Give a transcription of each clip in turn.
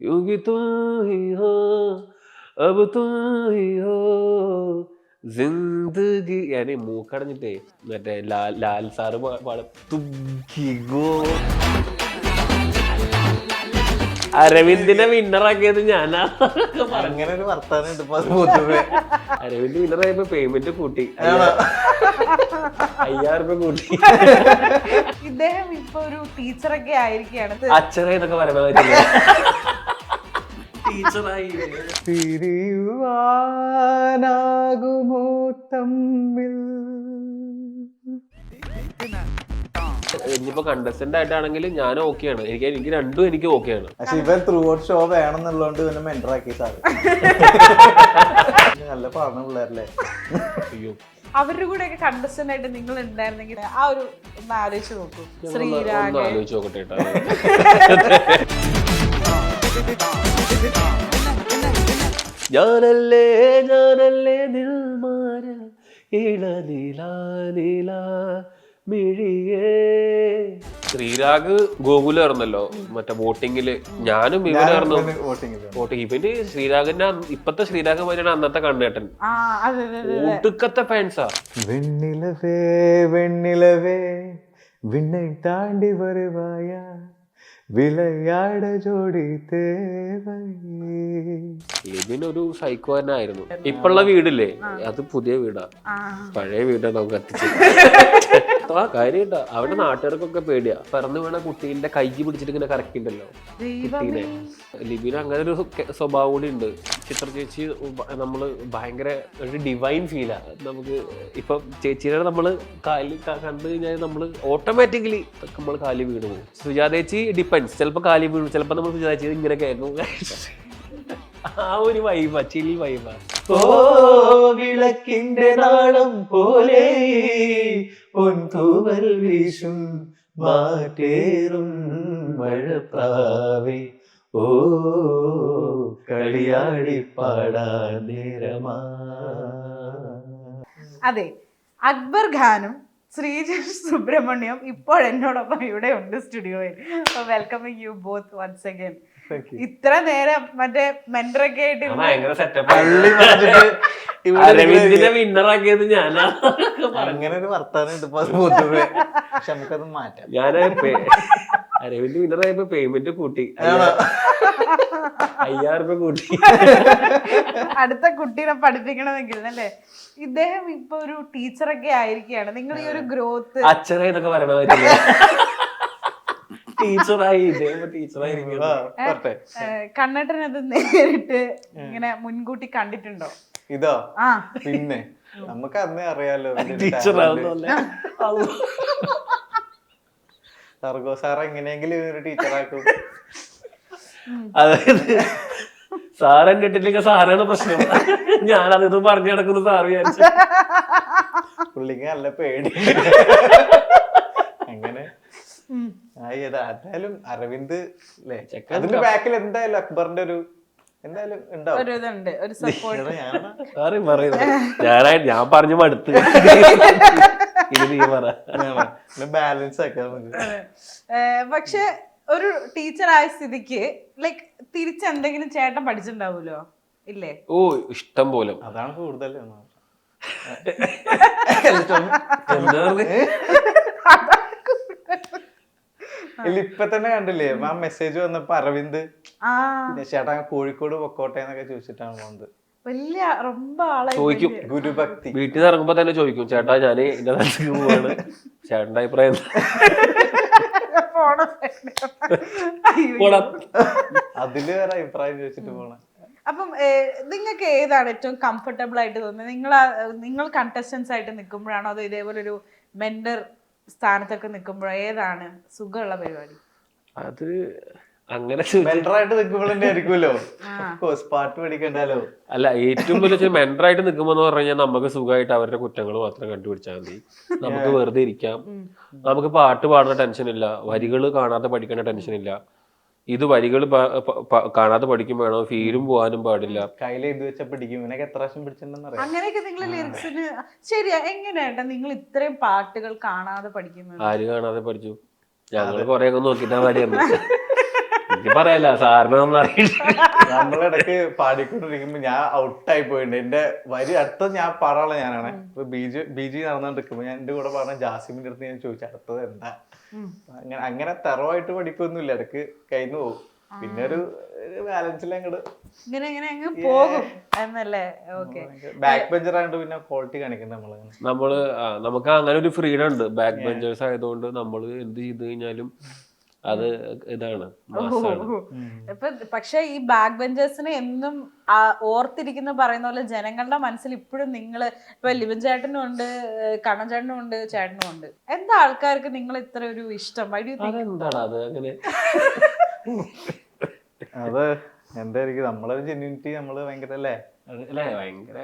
क्योंकि तुम ही हो अब तुम ही हो जिंदगी यानी മൂക്കടഞ്ഞിട്ടേ മറ്റേ ലാൽ സാറ് തുമ്പിഗോ അരവിന്ദിനെ വിന്നറാക്കിയത് ഞാനാ. അങ്ങനെ ഒരു വർത്താനം ഉണ്ട് പൊതുവെ. അരവിന്ദ് വിന്നറായപ്പോ പേയ്മെന്റ് കൂട്ടി 5000 രൂപ കൂട്ടി. ഇദ്ദേഹം ഇപ്പൊ ഒരു ടീച്ചറൊക്കെ ആയിരിക്കുകയാണ്. അച്ഛനെ എന്നൊക്കെ പറയണ കാര്യമില്ല. ടീച്ചറായി പിരിയുവാനാകുമോ തമ്മിൽ. ഇനിയിപ്പോ കണ്ടസ്റ്റന്റ് ആയിട്ടാണെങ്കിൽ ഞാൻ ഓക്കെയാണ്. എനിക്ക് രണ്ടും എനിക്ക് ഓക്കെയാണ്. പക്ഷെ ഇവൻ ത്രൂ ഔട്ട് ഷോ വേണമെന്നുള്ളതുകൊണ്ട് ഇവനെ മെന്ററാക്കി സാറ്. നല്ല പറഞ്ഞ പിള്ളേരല്ലേ. അയ്യോ, അവരുടെ കൂടെ ഒക്കെ കണ്ടസ്റ്റന്റ് ആയിട്ട് നിങ്ങൾ ഉണ്ടായിരുന്നെങ്കിൽ ആ ഒരു ഒന്ന് ആലോചിച്ച് നോക്കൂ. ഒന്ന് ആലോചിച്ച് നോക്കട്ടെ കേട്ടോ. ഞാനല്ലേ ഞാനല്ലേ നിൽമാര ഇളനീല മിഴിയേ. ശ്രീരാഗ് ഗോകുലായിരുന്നല്ലോ മറ്റേ വോട്ടിങ്ങില്. ഞാനും ഇവനായിരുന്നു വോട്ടിങ്. ഇവന് ശ്രീരാഗിന്റെ ഇപ്പത്തെ ശ്രീരാഗ് പോലെയാണ് അന്നത്തെ കണ്ണേട്ടൻ. ഒടുക്കത്തെ ഫാൻസാ. വെണ്ണിലവേ വെണ്ണിലവേ വിണ്ണை താണ്ടി വരുവായാ വിളയാട ജോഡി തേവയേ. ലിബിനൊരു സൈക്കോ തന്നെ ആയിരുന്നു. ഇപ്പുള്ള വീടില്ലേ അത് പുതിയ വീടാ. പഴയ വീടാ നമുക്ക് കത്തിച്ചു. ആ കാര്യട്ടാ അവിടെ നാട്ടുകാർക്കൊക്കെ പേടിയാ. പറന്നു വീണ കുട്ടീന്റെ കൈ പിടിച്ചിട്ട് ഇങ്ങനെ കറക്കിണ്ടല്ലോ കുട്ടീനെ. ലിബിന് അങ്ങനെ ഒരു സ്വഭാവം കൂടി ഉണ്ട്. ചിത്ര ചേച്ചി നമ്മള് ഭയങ്കര ഒരു ഡിവൈൻ ഫീലാ നമുക്ക്. ഇപ്പൊ ചേച്ചിയുടെ നമ്മള് കാല് കണ്ടു കഴിഞ്ഞാൽ നമ്മള് ഓട്ടോമാറ്റിക്കലി നമ്മള് കാല് വീണ് പോകും. സുജാത ചേച്ചി ഡിപ്പെൻസ്. ചിലപ്പോ കാലി വീണു, ചിലപ്പോ നമ്മൾ സുജാത ചേച്ചി ഇങ്ങനെ കേൾക്കും. ആ ഒരു വൈബാ, ചിൽ വൈബാ. ഓ വിളക്കിന്റെ നാളം പോലെ പൊൻതൂവൽ വീശും മാറ്റേറും മഴപ്രാവേ ഓ കളിയാടി പാടാൻ നേരമാ. അതെ, അക്ബർ ഖാനും ശ്രീജ സുബ്രഹ്മണ്യം ഇപ്പോൾ എന്നോടൊപ്പം ഇവിടെ ഉണ്ട് സ്റ്റുഡിയോയിൽ. Welcoming you both once again. ഇത്ര നേരം മറ്റേ മെന്ററൊക്കെ ആയിട്ട് ഭയങ്കര സെറ്റപ്പ്. അരവിന്ദിനെ വിന്നറാക്കിയത് ഞാനാ. അങ്ങനെ ഒരു വർത്താനം ഉണ്ട് പൊതുവെ. പക്ഷെ നമുക്കത് മാറ്റാം. ഞാന് അരവിന്ദ് വിന്നറായപ്പോ പേയ്മെന്റ് കൂട്ടി 5000 രൂപ കൂട്ടി. അടുത്ത കുട്ടീനെ പഠിപ്പിക്കണമെങ്കിൽ അല്ലേ. ഇദ്ദേഹം ഇപ്പൊ ഒരു ടീച്ചറൊക്കെ ആയിരിക്കുകയാണ്. നിങ്ങൾ ഈ ഒരു ഗ്രോത്ത് അച്ഛനെ എന്നൊക്കെ പറയണ കാര്യമില്ല. ടീച്ചറായി കണ്ണേട്ടനത് നേരിട്ട് ഇങ്ങനെ മുൻകൂട്ടി കണ്ടിട്ടുണ്ടോ? ഇതോ? പിന്നെ നമുക്ക് അന്നേ അറിയാലോ ടീച്ചറാവുന്നല്ലേ. സർഗോ സാർ എങ്ങനെയെങ്കിലും ഒരു ടീച്ചറാക്കും. അതായത് സാരം കിട്ടില്ലെങ്കിൽ സാറാണ് പ്രശ്നം. ഞാനത് പറഞ്ഞു നടക്കുന്നു സാറ് വിചാരിച്ചു. പുള്ളിക്ക് നല്ല പേടി. അങ്ങനെ എന്തായാലും അരവിന്ദ് അല്ലേ അതിന്റെ ബാക്കിൽ എന്തായാലും അക്ബറിന്റെ ഒരു എന്തായാലും ഉണ്ടാവും. ഞാൻ പറഞ്ഞു മടുത്ത്. ബാലൻസ് ആക്കാം. പക്ഷെ ഒരു ടീച്ചർ ആയ സ്ഥിതിക്ക് ലൈക്ക് തിരിച്ചെന്തെങ്കിലും ചേട്ടൻ പഠിച്ചിട്ടുണ്ടാവൂലോ ഇല്ലേ? ഓ ഇഷ്ടം പോലെ. അതാണ് കൂടുതൽ. ഇപ്പൊ തന്നെ കണ്ടില്ലേ ആ മെസ്സേജ് വന്നപ്പോ അരവിന്ദ് ചേട്ടാ കോഴിക്കോട് പൊക്കോട്ടെ എന്നൊക്കെ ചോദിച്ചിട്ടാണ് പോകുന്നത്. വലിയ ரொம்ப ചോദിക്കും. ഗുരുഭക്തി. വീട്ടിൽ നിന്ന് ഇറങ്ങുമ്പോ തന്നെ ചോദിക്കും, ചേട്ടാ ഞാന് എന്റെ നാട്ടിലേക്ക് പോവാണ്, ചേട്ടന്റെ അഭിപ്രായം. അതില് വേറെ അഭിപ്രായം ചോദിച്ചിട്ട് പോണേ. അപ്പം നിങ്ങൾക്ക് ഏതാണ് ഏറ്റവും കംഫർട്ടബിൾ ആയിട്ട് തോന്നുന്നത്? നിങ്ങൾ കണ്ടസ്റ്റൻസ് ആയിട്ട് നിൽക്കുമ്പോഴാണോ അതോ ഇതേപോലെ ഒരു മെന്റർ സ്ഥാനത്തൊക്കെ നിൽക്കുമ്പോഴോ ഏതാണ് സുഖമുള്ള പരിപാടി? അത് അങ്ങനെ മെന്ററായിട്ട് നിൽക്കുമ്പോഴേ ആയിരിക്കുമല്ലോ പാട്ട് പഠിക്കണ്ടല്ലോ. അല്ല, ഏറ്റവും വലിയ മെന്ററായിട്ട് നിൽക്കുമ്പോന്ന് പറഞ്ഞു കഴിഞ്ഞാൽ നമുക്ക് സുഖമായിട്ട് അവരുടെ കുറ്റങ്ങൾ മാത്രം കണ്ടുപിടിച്ചാൽ മതി. നമുക്ക് വെറുതെ ഇരിക്കാം. നമുക്ക് പാട്ട് പാടുന്ന ടെൻഷൻ ഇല്ല, വരികൾ കാണാതെ പഠിക്കേണ്ട ടെൻഷൻ ഇല്ല. ഇത് വരികൾ കാണാതെ പഠിക്കും വേണം, ഫീലും പോകാനും പാടില്ല. കയ്യിലെഴുതി വെച്ച പിടിക്കും. എത്ര പ്രാവശ്യം പിടിച്ചിട്ടുണ്ടെന്ന് അങ്ങനെയൊക്കെ നിങ്ങൾ ലിറിക്സിന് ശരിയാ. എങ്ങനെയാ നിങ്ങൾ ഇത്രയും പാട്ടുകൾ കാണാതെ പഠിക്കുന്നത്? ആര് കാണാതെ പഠിച്ചു? ഞങ്ങൾ കൊറേ ഒക്കെ നോക്കിട്ടാ പാടിയായിരുന്നു. എനിക്ക് പറയാല്ല, സാറിന് ഒന്നും അറിയില്ല. നമ്മളിടക്ക് പാടിക്കൊണ്ടിരിക്കുമ്പോ ഞാൻ ഔട്ടായി പോയിട്ടുണ്ട്. എന്റെ വരി അടുത്തത് ഞാൻ പാടാനുള്ള ഞാനാണ്. ഇപ്പൊ ബി ജി നടന്നുകൊണ്ടിരിക്കുമ്പോ ഞാൻ എന്റെ കൂടെ പറഞ്ഞ ജാസിമിന്റെ അടുത്ത് ഞാൻ ചോദിച്ചു അടുത്തത് എന്താ. അങ്ങനെ തെറവായിട്ട് പഠിക്കൊന്നുമില്ല, ഇടക്ക് കഴിഞ്ഞു പോകും. പിന്നെ ഒരു ബാലൻസിൽ അങ്ങോട്ട് ഇങ്ങനെ അങ്ങ് പോകും എന്നല്ലേ. ഓക്കെ, ബാക്ക് ബെഞ്ചർ ആയതുകൊണ്ട് പിന്നെ ക്വാളിറ്റി കാണിക്കുന്നത് നമുക്ക് അങ്ങനെ ഒരു ഫ്രീഡം ഉണ്ട്. ബാക്ക് ബെഞ്ചേഴ്സ് ആയതുകൊണ്ട് നമ്മൾ എന്ത് ചെയ്ത് കഴിഞ്ഞാലും അത് ഇതാണ്. പക്ഷെ ഈ ബാക്ക് ബെഞ്ചേഴ്സിനെ എന്നും ഓർത്തിരിക്കുന്ന പറയുന്ന പോലെ ജനങ്ങളുടെ മനസ്സിൽ ഇപ്പോഴും നിങ്ങള് ഇപ്പൊ ലിബിൻ ചേട്ടനും ഉണ്ട്, കണ്ണൻ ചേട്ടനും ഉണ്ട്, ചേട്ടനും ഉണ്ട്. എന്താ ആൾക്കാർക്ക് നിങ്ങൾ ഇത്ര ഒരു ഇഷ്ടം? അതെന്താണ് അത് അങ്ങനെ? അത് എന്തായിരിക്കും നമ്മളൊരു ജെന്യൂനിറ്റി, നമ്മള് ഭയങ്കര അല്ലേ ഭയങ്കര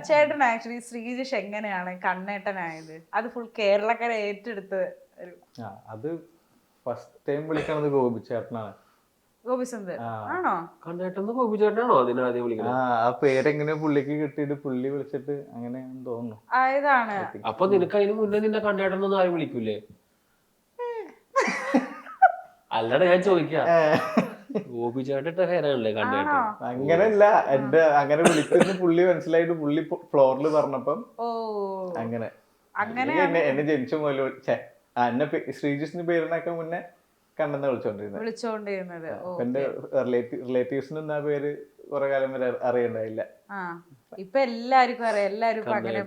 ചേട്ടൻ ആക്ച്വലി ശ്രീജിഷ് എങ്ങനെയാണ് കണ്ണേട്ടനായത്? അത് ഫുൾ കേരളക്കര ഏറ്റെടുത്ത് അത് ഫസ്റ്റ് ടൈം വിളിക്കണത് ഗോപിച്ചേട്ടനാണ്. ഗോപിസന്ത് ആണോ? കണ്ണേട്ടൻ ഗോപിച്ചേട്ടനാണോ അതിനാദ്യം വിളിക്കുന്നത്? ആ പേരെങ്ങനെ പുള്ളിക്ക് കിട്ടിയിട്ട് പുള്ളി വിളിച്ചിട്ട് അങ്ങനെ തോന്നുന്നു ആയതാണ്. അപ്പൊ നിനക്ക് അതിന് മുന്നേ നിന്നെ കണ്ണേട്ടനൊന്നും ആരും വിളിക്കൂലേ? അല്ലടാ ഞാൻ ചോദിക്കാം, ഗോപിച്ചേട്ടന്റെ പേരാണല്ലേ കണ്ണേട്ടൻ? അങ്ങനെയല്ല, എന്റെ അങ്ങനെ വിളിക്കുന്ന പുള്ളി മനസ്സിലായിട്ട് പുള്ളി ഫ്ലോറിൽ പറഞ്ഞപ്പം അങ്ങനെ എന്നെ ജനിച്ച മുതൽ എന്നെ ശ്രീജിഷിന് പേരിനൊക്കെ മുന്നേ കണ്ണെന്ന് വിളിച്ചോണ്ടിരുന്നത്. എന്റെ റിലേറ്റീവ്സിന് ആ പേര് കുറെ കാലം വരെ അറിയണ്ടായില്ല. ഇപ്പൊ എല്ലാവർക്കും അറിയാം, എല്ലാവർക്കും അങ്ങനെ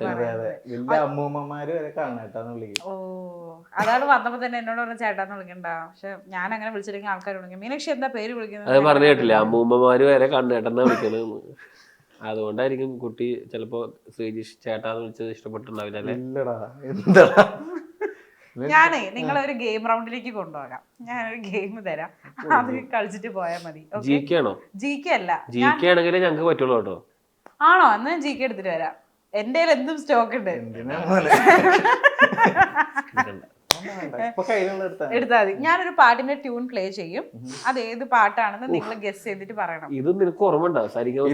വലിയ അമ്മൂമ്മമാര് വരെ കണ്ണേട്ടാന്ന് വിളിക്കും. അതാണ് വന്നപ്പോ തന്നെ എന്നോട് പറഞ്ഞ ചേട്ടാന്ന് വിളിക്കണ്ട. പക്ഷെ ഞാൻ അങ്ങനെ വിളിച്ചില്ലെങ്കിൽ ആൾക്കാർ വിളിക്കും മീനാക്ഷി എന്താ പേര് വിളിക്കുന്നത്? അത് പറഞ്ഞു കേട്ടില്ല, അമ്മൂമ്മമാര് വരെ കണ്ണേട്ടന്നാ വിളിക്കുന്നത്. അതുകൊണ്ടായിരിക്കും കുട്ടി ചിലപ്പോ ശ്രീജിഷ് ചേട്ടാന്ന് വിളിച്ചത് ഇഷ്ടപ്പെട്ടിട്ടുണ്ടാവില്ല. ഇല്ലടാ, എന്താ ഞാനേ നിങ്ങളെ ഒരു ഗെയിം റൗണ്ടിലേക്ക് കൊണ്ടുപോകാം. ഞാനൊരു ഗെയിം തരാം, അത് കളിച്ചിട്ട് പോയാൽ മതി. ജികെ ആണോ? ജികെ അല്ല, ജികെ ആണെങ്കിലേ ഞങ്ങൾക്ക് പറ്റുള്ളൂ കേട്ടോ. ആണോ? എന്നാ ജികെ എടുത്തിട്ട് വരാം. എന്റെ എന്തും സ്റ്റോക്ക് ഉണ്ട്, എടുത്താൽ മതി. ഞാനൊരു പാട്ടിന്റെ ട്യൂൺ പ്ലേ ചെയ്യും, അത് ഏത് പാട്ടാണെന്ന് നിങ്ങൾ ഗസ് ചെയ്തിട്ട് പറയണം. ഇത് നിനക്ക് ഓർമ്മ?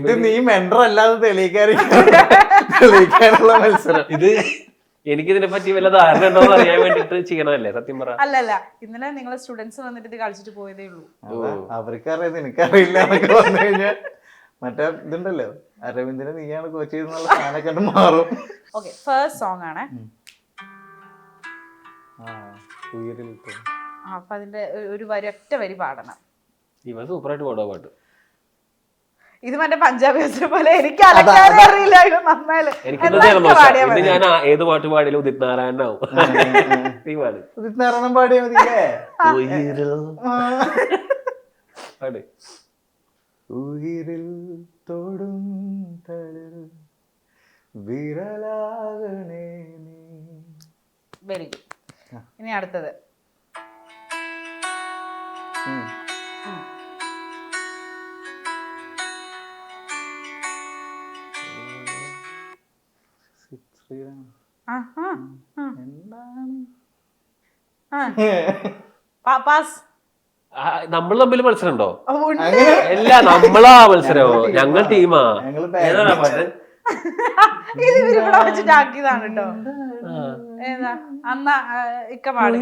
ഇത് നീ മെൻഡർ അല്ലാതെ തെളിയിക്കാനുള്ള മത്സരം. ഇത് എനിക്ക് ഇതിനെ പറ്റി വല്ല ധാരണ ഉണ്ടോന്ന് അറിയാൻ വേണ്ടിട്ട് ചെയ്യണമല്ലേ? സത്യം പറ. അല്ലല്ല, ഇന്നലെ നിങ്ങളെ സ്റ്റുഡൻസ് വന്നിട്ട് ഇത് കളിച്ചിട്ട് പോയതേ ഉള്ളൂ. അവർക്കറിയാം, എനിക്കറിയില്ല എന്നൊക്കെ വന്നു കഴിഞ്ഞാൽ മറ്റേ ഇതുണ്ടല്ലോ, അരവിന്ദനെ നീയാണ് കോച്ച് ചെയ്തെന്നുള്ള സാധനമൊക്കെ മാറും. ഓക്കെ, ഫസ്റ്റ് സോങ് ആണ്. അപ്പൊ അതിന്റെ ഒരു വരി, ഒറ്റ വരി പാടണം. ഇവ സൂപ്പറായിട്ട് പാടാ പാട്ട്. ഇത് മറ്റേ പഞ്ചാബി പോലെ എനിക്ക് അലക്കാനേ അറിയില്ല. ഞാൻ ഏത് പാട്ട് പാടിയാലും ഉദിത് നാരായണനാവും. നീ പാട്. ഉദിത് നാരായണൻ പാടിയാ മതിയല്ലേ? പാട്. ഉയിരിൽ തൊടും തളിർ വിരലാകണേ നീ. Very good. ഇനി അടുത്തത്. നമ്മൾ തമ്മിൽ മത്സരം ഉണ്ടോ? അല്ല, നമ്മളാ മത്സരമോ? ഞങ്ങൾ ടീമാ. ഇവിടെ വെച്ചിട്ടാക്കിയതാണ് കേട്ടോ. ഏതാ അന്ന ഇക്ക പാടി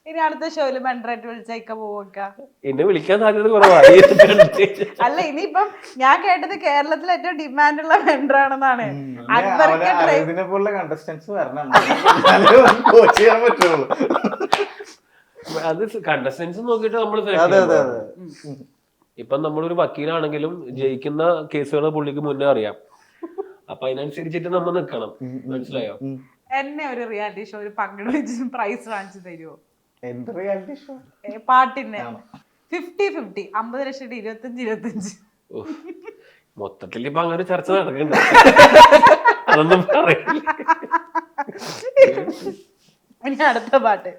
ഇനി അടുത്ത ഷോയില് മെൻഡറായിട്ട് വിളിച്ച ഇക്ക പോവക്ക. എന്നെ വിളിക്കാൻ സാധ്യത കുറവാണ്. അല്ല, ഇനിയിപ്പം ഞാൻ കേട്ടത് കേരളത്തിൽ ഏറ്റവും ഡിമാൻഡുള്ള മെൻഡറാണെന്നാണ്. ഇതിനെ പോലുള്ള കണ്ടസ്റ്റൻസ് വരണം, കോച്ച് ചെയ്യാൻ പറ്റുള്ളൂ. അത് കണ്ടസ്റ്റൻസ് നോക്കിയിട്ട് നമ്മൾ. ഇപ്പം നമ്മളൊരു വക്കീലാണെങ്കിലും ജയിക്കുന്ന കേസുകൾ പുള്ളിക്ക് മുന്നേ അറിയാം. അപ്പൊ അതിനനുസരിച്ചിട്ട് നമ്മൾ നിക്കണം. മനസ്സിലായോ? എന്നെ ഒരു റിയാലിറ്റി ഷോ പങ്കെടുപ്പിച്ച് പ്രൈസ് വാങ്ങിച്ചു തരുമോ? എന്ത് റിയാലിറ്റി ഷോ? പാട്ടിന് 50-50, 50 ലക്ഷം 25-25. മൊത്തത്തിൽ ഇപ്പൊ അങ്ങനെ ചർച്ച നടക്കുന്നുണ്ട്. അതൊന്നും പറയില്ല. ഇനി അടുത്ത പാട്ട്.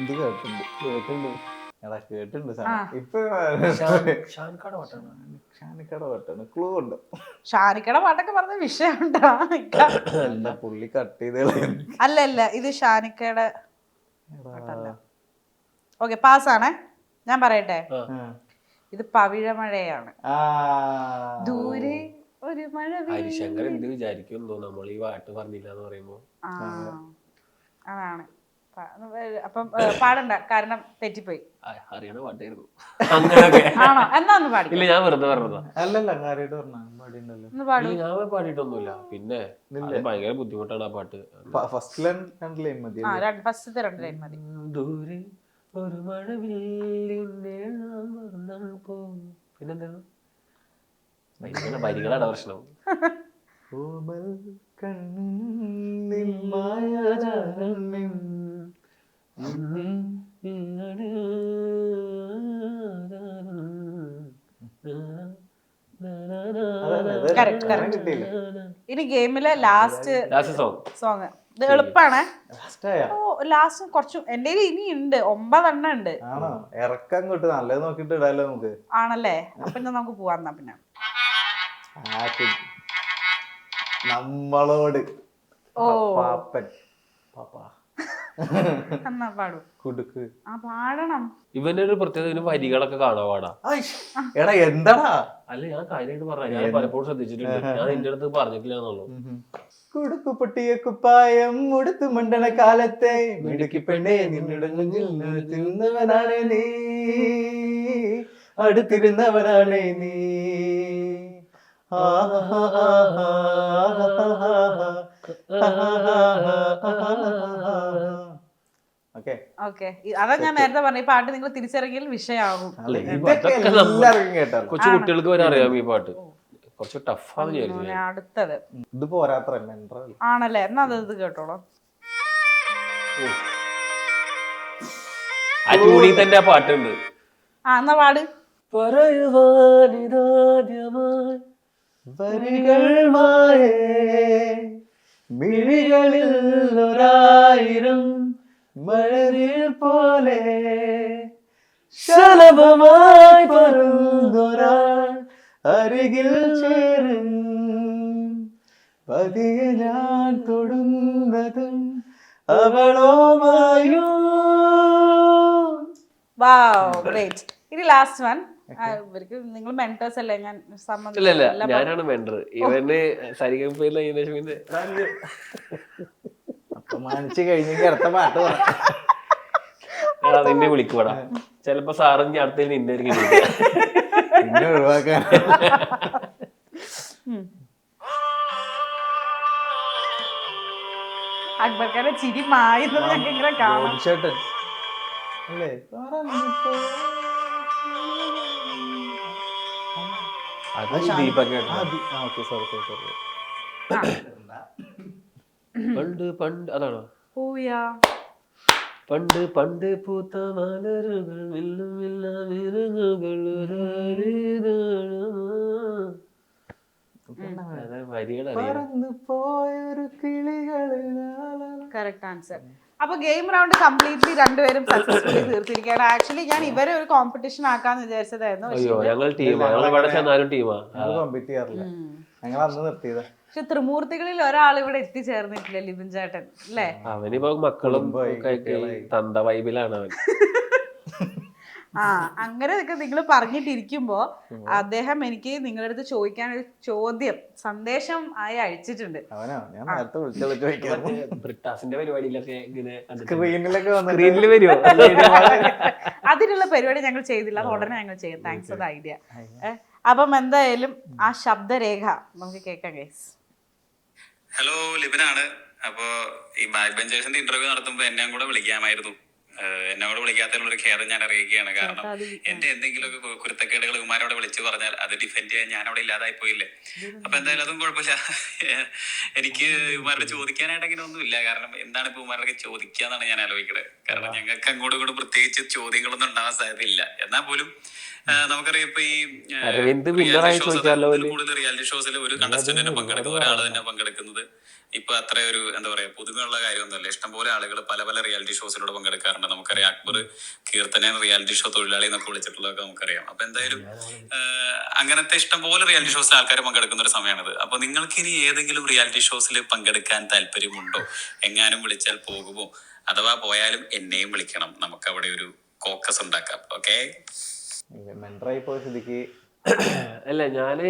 ഇത് കേട്ടിട്ടുണ്ട് എടാ കേട്ടിട്ടുണ്ട് ഇപ്പൊ ഷാനിക്കയുടെ പാട്ടാണ്. ഷാനിക്കയുടെ പാട്ടാണ്. ക്ലൂ ഉണ്ട്. ഷാനിക്കയുടെ പാട്ടൊക്കെ പറഞ്ഞ വിഷയമുണ്ടോ? എന്താ പുള്ളി കട്ട് ചെയ്ത് അല്ല ഇത് ഷാനിക്കയുടെ പാട്ടല്ല. ഓക്കെ പാസ്സാണേ. ഞാൻ പറയട്ടെ, ഇത് പവിഴമഴയാണ്. ദൂരെ ഒരു മഴ. ഹരിശങ്കർ എന്ത് വിചാരിക്കും നമ്മൾ ഈ പാട്ട് പറഞ്ഞില്ല എന്ന് പറയുമ്പോ? അതാണ്. അപ്പം പാടണ്ട, കാരണം തെറ്റിപ്പോയി. അറിയണ പാട്ടായിരുന്നു. ആണോ? എന്നാ ഒന്ന് പാടി. ഇല്ല, ഞാൻ വെറുതെ പറഞ്ഞതാ. അല്ലല്ല കാര്യമായിട്ട് പറഞ്ഞ പാടി. ഞാൻ പാടിയിട്ടൊന്നുമില്ല. പിന്നെ ഭയങ്കര ബുദ്ധിമുട്ടാണ് ആ പാട്ട്. ഫസ്റ്റ് ലൈൻ മതി. ഫസ്റ്റത്തെ 2 ലൈൻ മതി. ദൂരെ ഒരു പിന്നെന്താണ് വരികളാണ് പ്രശ്നം. ഇനി ഗെയിമിലെ ലാസ്റ്റ് സോങ്. ഇത് എളുപ്പാണ്. ലാസ്റ്റ് കുറച്ചു എന്റെ ഇനി ഉണ്ട് 9 എണ്ണം ഉണ്ട്. ഇറക്കം കിട്ടും. നല്ലത് നോക്കിട്ട് ഇടാലോ നമുക്ക്. ആണല്ലേ? അപ്പൊ നമുക്ക് പോവാന്നാ. പിന്നെ നമ്മളോട് പാപ്പൻ പാപ്പാ എന്നാ പാടൂ. കുടുക്ക് പാടണം. ഇവന്റെ ഒരു പ്രത്യേകത വരികളൊക്കെ കാണാൻ പാടാ. എടാ എന്താടാ? അല്ല, ഞാൻ കാര്യമായിട്ട് പറഞ്ഞ, ഞാൻ പലപ്പോഴും ശ്രദ്ധിച്ചിട്ടുണ്ട്. ഞാൻ എന്റെ അടുത്ത് പറഞ്ഞിട്ടില്ല എന്നുള്ളൂ. കുടുക്കു പൊട്ടിയ കുപ്പായം ഉടുത്തു മണ്ടണ കാലത്തെ മിടുക്കി പെണ്ണേ നിന്നിടുന്നവനാണ് നീ, അടുത്തിരുന്നവനാണ് നീ. അതാ ഞാൻ നേരത്തെ പറഞ്ഞ, ഈ പാട്ട് നിങ്ങൾ തിരിച്ചറിയെങ്കിൽ വിഷയമാകും. കൊച്ചു കുട്ടികൾക്ക് വരെ അറിയാം ഈ പാട്ട്. കുറച്ച് ടഫാന്ന് വിചാരിച്ചു. അടുത്തത് ഇത് പോരാത്ര ആണല്ലേ? എന്നാ അത് കേട്ടോളാം. ആ ട്യൂണിൽ തന്നെ ആ പാട്ടുണ്ട്. എന്നാ പാട്. പറയുവാനിതാദ്യമായി വരികൾ മായേ മിഴികളിൽ 1000 മഴനീർ പോലെ ശലഭമായി പറന്നൊരാൾ അരികിൽ ചേരും, പതിയെ ഞാൻ തൊടുന്നതും അവളോമായോ. വാവ്, ഗ്രേറ്റ്. ഇനി ലാസ്റ്റ് വൺ. ഇവർക്ക് നിങ്ങൾ മെന്റേഴ്സ് അല്ലേ? ഞാൻ ഇല്ല, ഞാനാണ് മെന്റർ. ഇവന് സരിഗമ മാനിച്ചു കഴിഞ്ഞെങ്കിൽ അടുത്ത പാട്ട് നിന്നെ വിളിക്കൂടാ. ചിലപ്പോ സാറിന് അടുത്ത നിന്നെ പിന്നെ ഒഴിവാക്കാൻ. അക്ബർക്കാരുടെ ചിരി മായുന്നത് ഞങ്ങൾക്ക് ഇങ്ങനെ കാണാം. ചേട്ടൻ അല്ലേ? പണ്ട് അതാണോ? പണ്ട് പണ്ട് പൂത്ത മലരുകൾ കറക്റ്റ് ആൻസർ. അപ്പൊ ഗെയിം റൗണ്ട് കംപ്ലീറ്റ്ലി രണ്ടുപേരും സക്സസ്ഫുള്ളി തീർത്തിരിക്കുകയാണ്. ആക്ച്വലി ഞാൻ ഇവരെ ഒരു കോമ്പറ്റീഷൻ ആക്കാന്ന് വിചാരിച്ചതായിരുന്നു. പക്ഷെ ത്രിമൂർത്തികളിൽ ഒരാൾ ഇവിടെ എത്തിച്ചേർന്നിട്ടില്ല, ലിബിൻ ചേട്ടൻ അല്ലേ? അവനിപ്പോ മക്കളും തന്ത വൈബിലാണ് അവൻ. അങ്ങനെ നിങ്ങൾ പറഞ്ഞിട്ടിരിക്കുമ്പോ അദ്ദേഹം എനിക്ക് നിങ്ങളുടെ അടുത്ത് ചോദിക്കാൻ ഒരു ചോദ്യം സന്ദേശം ആയി അയച്ചിട്ടുണ്ട്. ബ്രിട്ടാസിന്റെ പരിപാടിയിലൊക്കെ സ്ക്രീനിൽ വരുമോ? അതിനുള്ള പരിപാടി ഞങ്ങൾ ചെയ്തില്ല, അത് ഉടനെ ഞങ്ങൾ ചെയ്യും. Thanks for the idea. അപ്പം എന്തായാലും ആ ശബ്ദരേഖ നമുക്ക് കേൾക്കാം ഗൈസ്. ഹലോ, ലിബിനാണ്. അപ്പോ ഈ ബാക്ക് ബെഞ്ചേഴ്സിന്റെ ഇന്റർവ്യൂ നടത്തുമ്പോ എന്നെ കൂടെ വിളിക്കാമായിരുന്നു. എന്നോട് വിളിക്കാത്തതിനുള്ളൊരു ഖേദം ഞാൻ അറിയിക്കുകയാണ്. കാരണം എന്റെ എന്തെങ്കിലുമൊക്കെ കുരുത്തക്കേടുകൾ ഇവന്മാരോടെ വിളിച്ചു പറഞ്ഞാൽ അത് ഡിഫെൻഡ് ചെയ്യാൻ ഞാൻ അവിടെ ഇല്ലാതായി പോയില്ലേ. അപ്പൊ എന്തായാലും അതും കുഴപ്പമില്ല. എനിക്ക് ഇവന്മാരോട് ചോദിക്കാനായിട്ട് അങ്ങനെ ഒന്നുമില്ല. കാരണം എന്താണ് ഇപ്പൊ ഇവന്മാരൊക്കെ ചോദിക്കാന്നാണ് ഞാൻ ആലോചിക്കുന്നത്. കാരണം ഞങ്ങൾക്ക് അങ്ങോട്ടും ഇങ്ങോട്ടും പ്രത്യേകിച്ച് ചോദ്യങ്ങളൊന്നും ഉണ്ടാവാൻ സാധ്യതയില്ല. എന്നാൽ പോലും നമുക്കറിയാം ഇപ്പൊ ഈ കൂടുതൽ റിയാലിറ്റി ഷോസിൽ ഒരു കണ്ടസ്റ്റന്റ് തന്നെ പങ്കെടുക്കും, ഒരാൾ തന്നെ പങ്കെടുക്കുന്നത്. ഇപ്പൊ അത്ര ഒരു എന്താ പറയാ പുതുമയുള്ള കാര്യമൊന്നുമല്ല. ഇഷ്ടംപോലെ ആളുകൾ പല പല റിയാലിറ്റി ഷോസിലൂടെ പങ്കെടുക്കാറുണ്ട്. നമുക്കറിയാം അക്ബർ കീർത്തനെ റിയാലിറ്റി ഷോ തൊഴിലാളി എന്നൊക്കെ വിളിച്ചിട്ടുള്ളതൊക്കെ നമുക്കറിയാം. അപ്പൊ എന്തായാലും അങ്ങനത്തെ ഇഷ്ടംപോലെ റിയാലിറ്റി ഷോസിൽ ആൾക്കാർ പങ്കെടുക്കുന്ന ഒരു സമയമാണിത്. അപ്പൊ നിങ്ങൾക്ക് ഇനി ഏതെങ്കിലും റിയാലിറ്റി ഷോസിൽ പങ്കെടുക്കാൻ താല്പര്യമുണ്ടോ? എങ്ങാനും വിളിച്ചാൽ പോകുമോ? അഥവാ പോയാലും എന്നെയും വിളിക്കണം, നമുക്ക് അവിടെ ഒരു കോക്കസ് ഉണ്ടാക്കാം. ഓക്കെ, മെന്ററായി പോയ സ്ഥിതിക്ക് അല്ല ഞാന്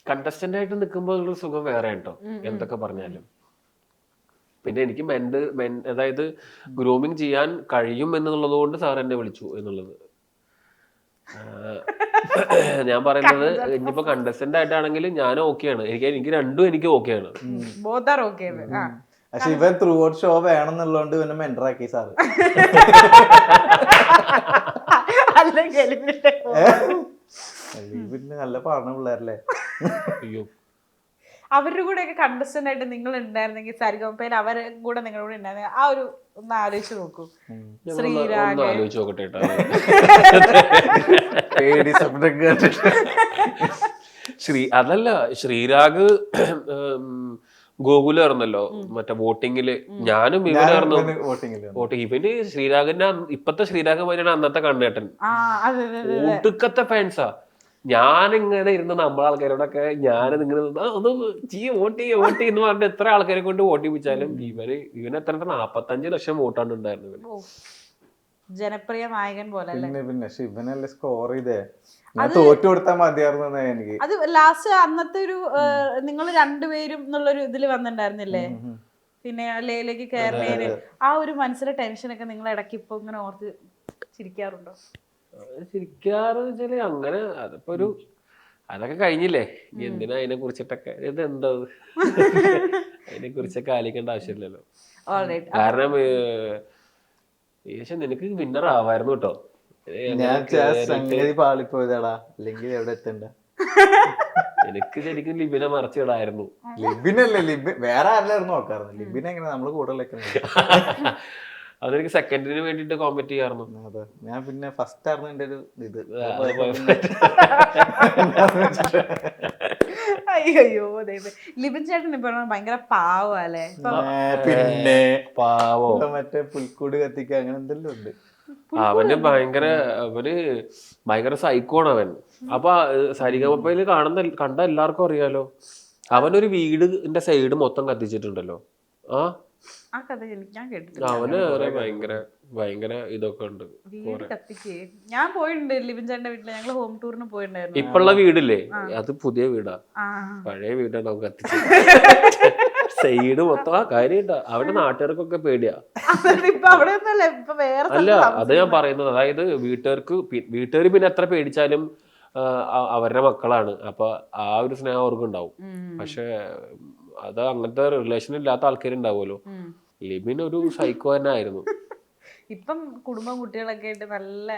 കണ്ടസ്റ്റന്റ് ആയിട്ട് നിൽക്കുമ്പോൾ ഉള്ള സുഖം വേറെ കേട്ടോ, എന്തൊക്കെ പറഞ്ഞാലും. പിന്നെ എനിക്ക് അതായത് ഗ്രൂമിങ് ചെയ്യാൻ കഴിയും എന്നുള്ളത് കൊണ്ട് സാർ എന്നെ വിളിച്ചു എന്നുള്ളത്. ഞാൻ പറയുന്നത് ഇനിയിപ്പോ കണ്ടസ്റ്റന്റ് ആയിട്ടാണെങ്കിലും ഞാൻ ഓക്കെയാണ്, എനിക്ക് രണ്ടും എനിക്ക് ഓക്കെയാണ്. പക്ഷെ ഇവൻ ത്രൂ ഔട്ട് ഷോ വേണമെന്നുള്ളതുകൊണ്ട് ഇവനെ മെന്ററാക്കി സാറ്. പിന്നെ നല്ല പാടുന്ന പിള്ളേരല്ലേ. അയ്യോ, അവരുടെ കൂടെ ഒക്കെ കണ്ടസ്റ്റന്റ് ആയിട്ട് നിങ്ങൾ ഉണ്ടായിരുന്നെങ്കിൽ സരിഗമപ്പയിൽ അവരെ കൂടെ നിങ്ങളുടെ കൂടെ ഉണ്ടായിരുന്നെങ്കിൽ ആ ഒരു ഒന്ന് ആലോചിച്ച് നോക്കൂ. ശ്രീരാഗ് ആലോചിച്ച് നോക്കട്ടെ കേട്ടോ. അതല്ല, ശ്രീരാഗ് ഗോകുലായിരുന്നല്ലോ മറ്റേ വോട്ടിങ്ങില്. ഞാനും ഇവനായിരുന്നു വോട്ടിങ്. ഇവന് ശ്രീരാഗിന്റെ ഇപ്പത്തെ ശ്രീരാഗ് പോലെയാണ് അന്നത്തെ കണ്ണേട്ടൻ. ഒടുക്കത്തെ ഫാൻസാ. ഞാനിങ്ങനെ ഇരുന്ന് നമ്മളെ ആൾക്കാരോടൊക്കെ ഞാനിങ്ങനെ ഒന്ന് വോട്ട് എന്ന് പറഞ്ഞിട്ട് എത്ര ആൾക്കാരെ കൊണ്ട് വോട്ട് ചെയ്യിപ്പിച്ചാലും ഇവന് എത്ര 45 ലക്ഷം വോട്ടാണ് ഉണ്ടായിരുന്നത്. ജനപ്രിയ നായകൻ പോലെ. പിന്നെ ശിവനല്ലേ സ്കോർ ചെയ്തേ. തോറ്റു കൊടുത്താൽ മതിയായിരുന്നു എനിക്ക്. അത് ലാസ്റ്റ് അന്നത്തെ ഒരു നിങ്ങൾ രണ്ടുപേരും എന്നുള്ളൊരു ഇതില് വന്നിട്ടുണ്ടായിരുന്നില്ലേ, പിന്നെ ലേയിലേക്ക് കയറുന്നതിന് ആ ഒരു മനസ്സിലെ ടെൻഷനൊക്കെ നിങ്ങൾ ഇടയ്ക്ക് ഇപ്പൊ ഇങ്ങനെ ഓർത്ത് ചിരിക്കാറുണ്ടോ? ചിരിക്കാറ് വെച്ചാല് അങ്ങനെ അതിപ്പോ ഒരു അതൊക്കെ കഴിഞ്ഞില്ലേ, എന്തിനാ അതിനെ കുറിച്ചിട്ടൊക്കെ ഇതെന്താ അതിനെ കുറിച്ചൊക്കെ ആലോചിക്കേണ്ട ആവശ്യമില്ലല്ലോ. കാരണം നിനക്ക് വിന്നർ ആവായിരുന്നു കേട്ടോ. പാളിപ്പോയതാടാ, അല്ലെങ്കിൽ എവിടെ എത്തണ്ട. എനിക്ക് ശരിക്കും ലിബിനെ മറച്ചിടായിരുന്നു. ലിബിനല്ലേ, വേറെ ആരെല്ലായിരുന്നു നോക്കാറുണ്ട്. ലിബിനെ എങ്ങനെ നമ്മള് കൂടുതൽ അതെനിക്ക് സെക്കൻഡിന് വേണ്ടിട്ട് കോമ്പറ്റ് ചെയ്യാറുണ്ട്. അതെ, ഞാൻ പിന്നെ ഫസ്റ്റ് ആയിരുന്നു എന്റെ ഒരു ഇത്. അയ്യോ ലിബിൻ ചേട്ടൻ ഇപ്പൊ ഭയങ്കര പാവല്ലേ. പിന്നെ പാവോ, മറ്റേ പുൽക്കൂട് കത്തിക്ക അങ്ങനെ എന്തെല്ലാം ഉണ്ട്. അവന് ഭയങ്കര സൈക്കോണ് അവൻ. അപ്പൊ സരിഗമപ്പയില് കണ്ട എല്ലാവർക്കും അറിയാലോ, അവനൊരു വീടിന്റെ സൈഡ് മൊത്തം കത്തിച്ചിട്ടുണ്ടല്ലോ. അവന് ഭയങ്കര ഇതൊക്കെ ഉണ്ട്. ഞാൻ പോയിട്ടുണ്ട് ലിബിൻ ചേട്ടന്റെ വീട്ടില്, ഞങ്ങള് ഹോം ടൂറിന് പോയിട്ടുണ്ടായിരുന്നു. ഇപ്പുള്ള വീടില്ലേ അത് പുതിയ വീടാ, പഴയ വീടാണ് നമുക്ക് കത്തിച്ചത്. സൈഡ് മൊത്തം കാര്യമില്ല. അവിടെ നാട്ടുകാർക്കൊക്കെ പേടിയാ. അല്ല, അത് ഞാൻ പറയുന്നത്, അതായത് വീട്ടുകാർ പിന്നെ എത്ര പേടിച്ചാലും അവരുടെ മക്കളാണ്. അപ്പൊ ആ ഒരു സ്നേഹം അവർക്ക് ഉണ്ടാവും. പക്ഷെ അത് അങ്ങനത്തെ റിലേഷൻ ഇല്ലാത്ത ആൾക്കാരുണ്ടാവുമല്ലോ. ലിബിൻ ഒരു സൈക്കോ തന്നെ ആയിരുന്നു. ഇപ്പം കുടുംബം കുട്ടികളൊക്കെ ആയിട്ട് നല്ല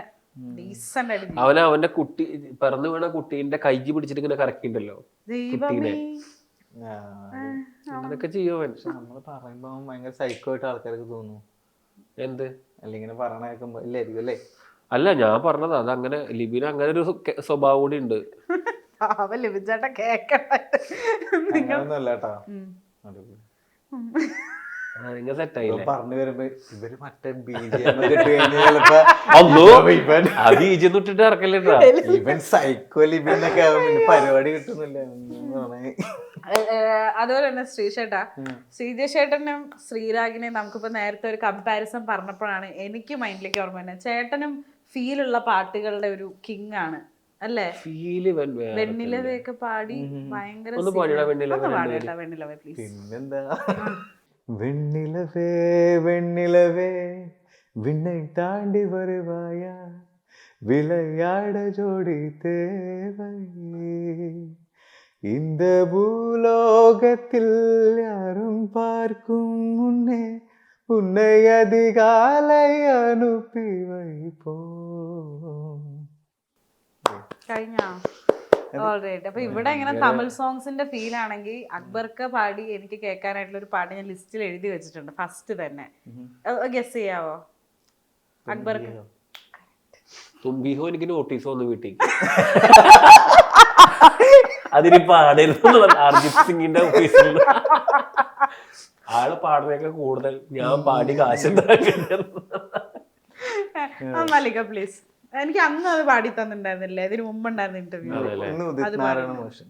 ഡീസന്റ് ആയിട്ട് അവന്റെ കുട്ടി പിറന്നു വീണ കുട്ടീന്റെ കൈ പിടിച്ചിട്ട് ഇങ്ങനെ കറക്കിണ്ടല്ലോ കുട്ടീനെ. അതൊക്കെ ചെയ്യുവൻ. നമ്മള് പറയുമ്പോ ഭയങ്കര സൈക്കോ ആയിട്ട് ആൾക്കാർക്ക് തോന്നുന്നു. എന്ത് അല്ല ഇങ്ങനെ പറയണ കേൾക്കുമ്പോ ഇല്ലായിരിക്കും അല്ലേ? അല്ല, ഞാൻ പറഞ്ഞത് അതങ്ങനെ ലിബിന് അങ്ങനെ ഒരു സ്വഭാവം കൂടി ഉണ്ട്. ലിബിൻ ചേട്ടാ കേക്കണ്ട പറഞ്ഞു വരുമ്പോ ഇവര് മറ്റേ ഇവൻ സൈക്കോ ലിബിന്നൊക്കെ പരിപാടി കിട്ടുന്നില്ല. അതുപോലെ തന്നെ ശ്രീജേട്ടനും ശ്രീരാഗിനെയും നമുക്കിപ്പോ നേരത്തെ ഒരു കമ്പാരിസൺ പറഞ്ഞപ്പോഴാണ് എനിക്ക് മൈൻഡിലേക്ക് ഓർമ്മ തന്നെ. ചേട്ടനും ഫീലുള്ള പാട്ടുകളുടെ ഒരു കിങ് ആണ് അല്ലേ? വെണ്ണിലവയൊക്കെ പാടി ഭയങ്കര. വെണ്ണിലവേ പ്ലീസ്. പിന്നെന്താ, വെണ്ണിലവേ വെണ്ണിലവേ വിണ്ണை താണ്ടി വരുവായാ വിളയാട ജോടി தேவையே இந்த பூலோகத்தில் யாரும் பார்க்கும் முன்னே உன்னை அதிகாலை அனுப்பி வைப்போம். കഴിഞ്ഞോ? ഓൾറൈറ്റ്. അപ്പൊ ഇവിടെ ഇങ്ങനെ തമിഴ് സോങ്സിന്റെ ഫീൽ ആണെങ്കിൽ അക്ബർക്ക് പാടി എനിക്ക് കേൾക്കാനായിട്ടുള്ള ഒരു പാട്ട് ഞാൻ ലിസ്റ്റിൽ എഴുതി വെച്ചിട്ടുണ്ട്. ഫസ്റ്റ് തന്നെ ഗസ് ചെയ്യാവോ? അക്ബർക്ക് തുമ്പി ഹോ എനിക്ക് നോട്ടീസ് വന്നു വീട്ടിൽ. അതിന് പാടരുത് അർജിത് സിംഗിന്റെ ഓഫീസിൽ ആള് പാടുന്നതൊക്കെ കൂടുതൽ ഞാൻ പാടി കാശുണ്ടാക്കിയിരുന്നു. മല്ലിക പ്ലീസ്. എനിക്ക് അന്ന് അത് പാടി തന്നിട്ടുണ്ടായിരുന്നില്ലേ, ഇതിന് മുമ്പ് ഉണ്ടായിരുന്ന ഇന്റർവ്യൂ. ഇന്ന് ഉദിത് നാരായണ മോശം.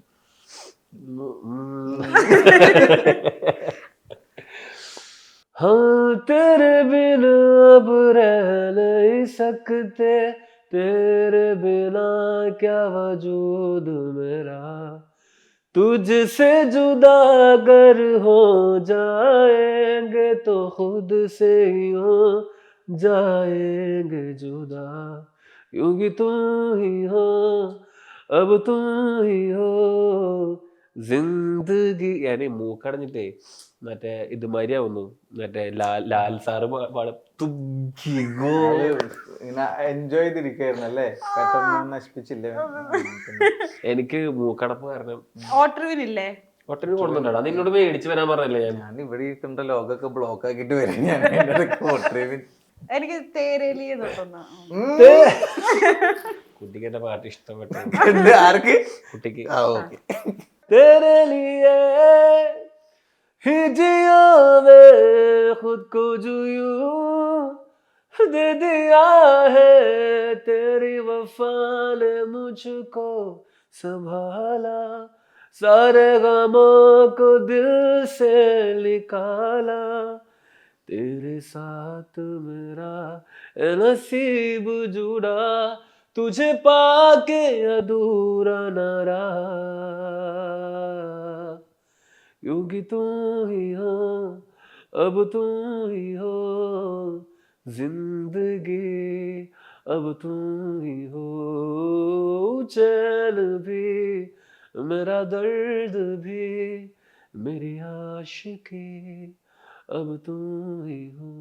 हाँ तेरे बिना अब रह नहीं सकते, तेरे बिना क्या वजूद मेरा, तुझसे जुदा अगर हो जाएंगे तो खुद से ही हो जाएंगे जुदा, क्योंकि तुम ही हो अब तुम ही हो जिंदगी. यानी മൂക്കടഞ്ഞിട്ടേ മറ്റേ ഇതുമാതിരിയാവുന്നു, മറ്റേ ലാൽ സാറ് ഇങ്ങനെ എൻജോയ് ചെയ്തിരിക്കായിരുന്നു അല്ലേ, പെട്ടെന്ന് നശിപ്പിച്ചില്ലേ. എനിക്ക് മൂക്കടപ്പ് കാരണം. ഓട്ടർവിനില്ലേ, ഒട്ടന് കൊടുക്കുന്നുണ്ടോ? അത് എന്നോട് മേടിച്ചു വരാൻ പറഞ്ഞല്ലേ ഞാൻ ഇവിടെ കണ്ട ലോഗൊക്കെ ബ്ലോക്ക് ആക്കിട്ട് വരും ഞാൻ. എനിക്ക് തേരേലി തൊട്ടുന്ന കുട്ടിക്ക് എന്റെ പാട്ട് ഇഷ്ടപ്പെട്ടു. ആർക്ക്? കുട്ടിക്ക്. तेरे लिए ही जिया वे खुद को जो यूं दे दिया है, तेरी वफा ने मुझको संभाला, सारे गमों को दिल से निकाला, तेरे साथ मेरा नसीब जुड़ा, तुझे पाके अधूरा न रहा, क्योंकि तुम ही हो अब तुम ही हो जिंदगी, अब तुम ही हो चैन भी मेरा दर्द भी मेरी आशिकी, अब तुम ही हो.